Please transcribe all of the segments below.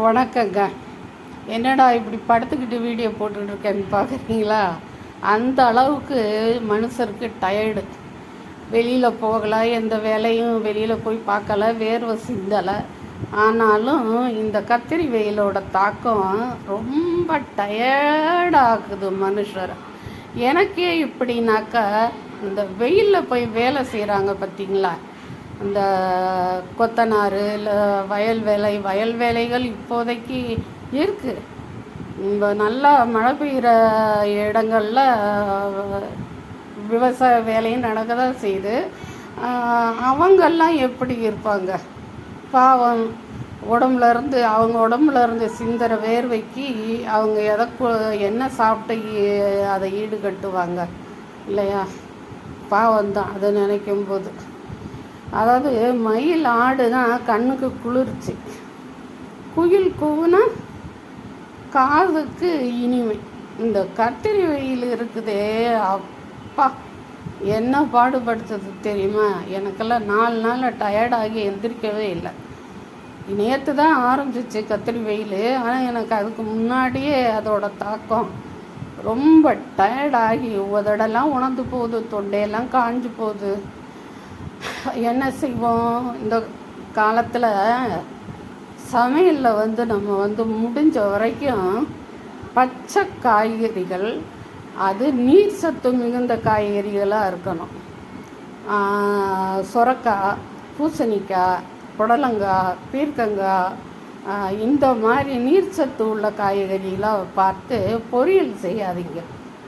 வணக்கங்க. என்னடா இப்படி படுத்துக்கிட்டு வீடியோ போட்டுட்ருக்கேன்னு பார்க்குறீங்களா? அந்த அளவுக்கு மனுஷருக்கு டயர்டு. வெளியில் போகலை, எந்த வேலையும் வெளியில் போய் பார்க்கல, வேர்வை சிந்தலை. ஆனாலும் இந்த கத்திரி வெயிலோட தாக்கம் ரொம்ப டயர்டாகுது மனுஷரை. எனக்கே இப்படின்னாக்கா, இந்த வெயிலில் போய் வேலை செய்கிறாங்க பார்த்தீங்களா, இந்த கொத்தனார் இல்லை வயல் வேலைகள் இப்போதைக்கு இருக்குது. இந்த நல்லா மழை பெய்கிற இடங்களில் விவசாய வேலையும் நடக்க தான் செய்யுது. அவங்கெல்லாம் எப்படி இருப்பாங்க பாவம்? அவங்க உடம்புலேருந்து சிந்துற வேர்வைக்கு அவங்க என்ன சாப்பிட்டு அதை ஈடுகட்டுவாங்க இல்லையா? பாவம்தான் அதை நினைக்கும்போது. அதாவது மயில் ஆடுனா கண்ணுக்கு குளிர்ச்சி, குயில் கூவுனா காதுக்கு இனிமை. இந்த கத்திரி வெயில் இருக்குதே அப்பா, என்ன பாடுபடுத்துறது தெரியுமா? எனக்கெல்லாம் 4 நாள் டயர்டாகி எந்திரிக்கவே இல்லை. நேற்று தான் ஆரம்பிச்சிச்சு கத்திரி வெயில். ஆனால் எனக்கு அதுக்கு முன்னாடியே அதோட தாக்கம் ரொம்ப டயர்டாகி உதடெல்லாம் உணர்ந்து போகுது, தொண்டையெல்லாம் காஞ்சு போகுது. என்ன செய்வோம்? இந்த காலத்தில் சமையலில் நம்ம முடிஞ்ச வரைக்கும் பச்சை காய்கறிகள், அது நீர் சத்து மிகுந்த காய்கறிகளாக இருக்கணும். சுரக்காய், பூசணிக்காய், புடலங்காய், பீர்க்கங்காய், இந்த மாதிரி நீர் சத்து உள்ள காய்கறிகளாக பார்த்து பொரியல் செய்யாதீங்க,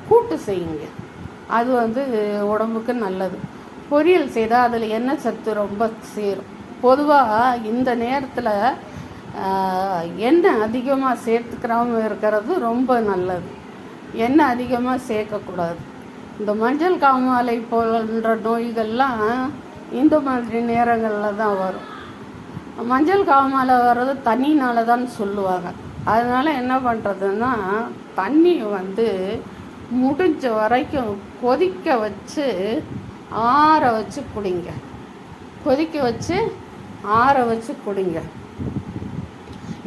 கூட்டு செய்யுங்க. அது உடம்புக்கு நல்லது. பொரியல் செய்தால் அதில் எண்ணெய் சத்து ரொம்ப சேரும். பொதுவாக இந்த நேரத்தில் எண்ணெய் அதிகமாக சேர்த்துக்கிறாம இருக்கிறது ரொம்ப நல்லது. எண்ணெய் அதிகமாக சேர்க்கக்கூடாது. இந்த மஞ்சள் காமாலை போன்ற நோய்கள்லாம் இந்த மாதிரி நேரங்களில் தான் வரும். மஞ்சள் காமாலை வர்றது தண்ணினால தான் சொல்லுவாங்க. அதனால் என்ன பண்ணுறதுன்னா, தண்ணியை முடிஞ்ச வரைக்கும் கொதிக்க வச்சு ஆற வச்சு குடிங்க. ஆற வச்சு குடிங்க.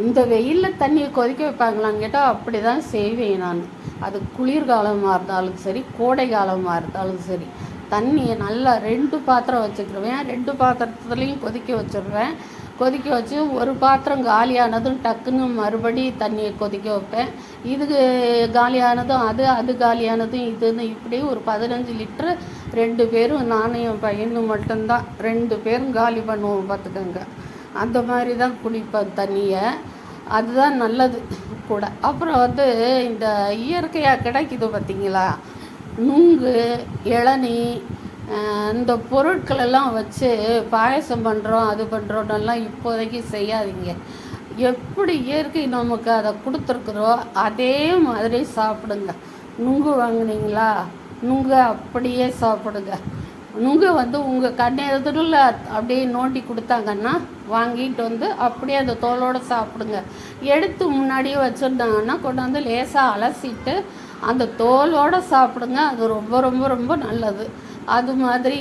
இந்த வெயிலில் தண்ணியை கொதிக்க வைப்பாங்களான்னு கேட்டால் அப்படி தான் செய்வேன் நான். அது குளிர்காலமாக இருந்தாலும் சரி, கோடை காலமாக இருந்தாலும் சரி, தண்ணியை நல்லா 2 பாத்திரம் வச்சுக்கிடுவேன். 2 பாத்திரத்துலேயும் கொதிக்க வச்சுடுவேன். கொதிக்க வச்சு ஒரு பாத்திரம் காலியானதும் டக்குன்னு மறுபடி தண்ணியை கொதிக்க வைப்பேன். இது காலியானதும் அது காலியானதும் இதுன்னு இப்படி ஒரு 15 லிட்டரு 2 பேரும், நானும் என் பையனும் மட்டும்தான் 2 பேரும் காலி பண்ணுவோம் பார்த்துக்கோங்க. அந்த மாதிரி தான் குடிப்பேன் தண்ணியை. அதுதான் நல்லது கூட. அப்புறம் இந்த இயற்கையாக கிடைக்குது பார்த்திங்களா, நுங்கு, இளநீ, இந்த பொருட்களெல்லாம் வச்சு பாயசம் பண்ணுறோம், அது பண்ணுறோன்னெல்லாம் இப்போதைக்கு செய்யாதீங்க. எப்படி இயற்கை நமக்கு அதை கொடுத்துருக்குறோ அதே மாதிரி சாப்பிடுங்க. நுங்கு வாங்கினீங்களா, நுங்கு அப்படியே சாப்பிடுங்க. நுங்கு உங்கள் கண்ணெதிரில் அப்படியே நோண்டி கொடுத்தாங்கன்னா வாங்கிட்டு அப்படியே அந்த தோலோடு சாப்பிடுங்க. எடுத்து முன்னாடியே வச்சுருந்தாங்கன்னா கொண்டாந்து லேசாக அலசிட்டு அந்த தோலோடு சாப்பிடுங்க. அது ரொம்ப ரொம்ப ரொம்ப நல்லது. அது மாதிரி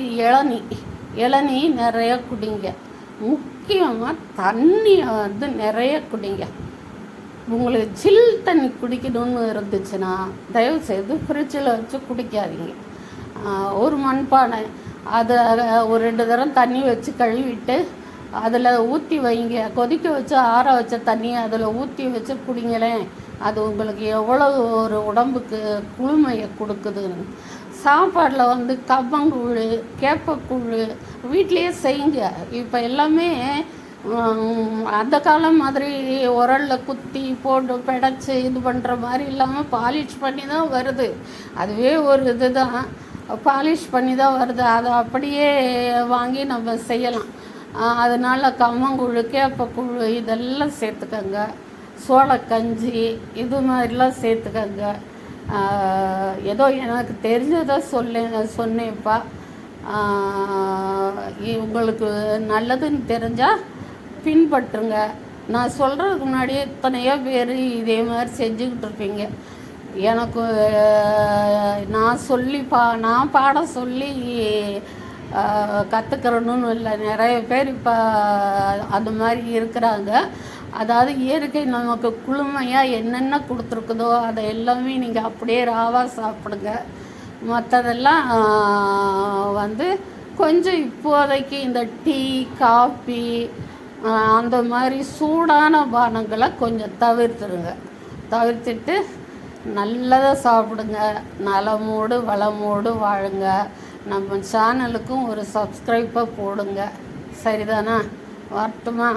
இளநீ நிறைய குடிங்க. முக்கியமாக தண்ணியை நிறைய குடிங்க. உங்களுக்கு சில் தண்ணி குடிக்கணும்னு இருந்துச்சுன்னா தயவுசெய்து ஃப்ரிட்ஜில் வச்சு குடிக்காதீங்க. ஒரு மண்பானை, அதை ஒரு 2 தரம் தண்ணி வச்சு கழுவிட்டு அதில் ஊற்றி வைங்க. கொதிக்க வச்சு ஆற வச்ச தண்ணியை அதில் ஊற்றி வச்சு குடிங்களேன். அது உங்களுக்கு எவ்வளோ ஒரு உடம்புக்கு குளுமையை கொடுக்குதுன்னு. சாப்பாடில் கம்பங்கூழ், கேப்பக்கூழ் வீட்லேயே செய்யுங்க. இப்போ எல்லாமே அந்த காலம் மாதிரி உரலில் குத்தி போட்டு பிடைச்சி இது பண்ணுற மாதிரி இல்லாமல் பாலிஷ் பண்ணி தான் வருது. அதுவே ஒரு இது தான், பாலிஷ் பண்ணி தான் வருது. அதை அப்படியே வாங்கி நம்ம செய்யலாம். அதனால் கம்பங்கூழ், கேப்பக்கூழ் இதெல்லாம் சேர்த்துக்கங்க. சோளக்கஞ்சி இது மாதிரிலாம் சேர்த்துக்கங்க. ஏதோ எனக்கு தெரிஞ்சதை சொன்னேன்ப்பா. உங்களுக்கு நல்லதுன்னு தெரிஞ்சால் பின்பற்றுங்க. நான் சொல்கிறதுக்கு முன்னாடியே எத்தனையோ பேர் இதே மாதிரி செஞ்சுக்கிட்டு இருப்பீங்க. எனக்கு நான் பாடம் சொல்லி கற்றுக்கிறணுன்னு இல்லை. நிறைய பேர் இப்போ அந்த மாதிரி இருக்கிறாங்க. அதாவது இயற்கை நமக்கு குளுமையாக என்னென்ன கொடுத்துருக்குதோ அதை எல்லாமே நீங்கள் அப்படியே ராவாக சாப்பிடுங்க. மற்றதெல்லாம் வந்து கொஞ்சம் இப்போதைக்கு இந்த டீ, காஃபி அந்த மாதிரி சூடான பானங்களை கொஞ்சம் தவிர்த்துட்டு நல்லதாக சாப்பிடுங்க. நலமோடு வளமோடு வாழுங்க. நம்ம சேனலுக்கும் ஒரு சப்ஸ்கிரைப்பை போடுங்க. சரிதானா? வரட்டுமா?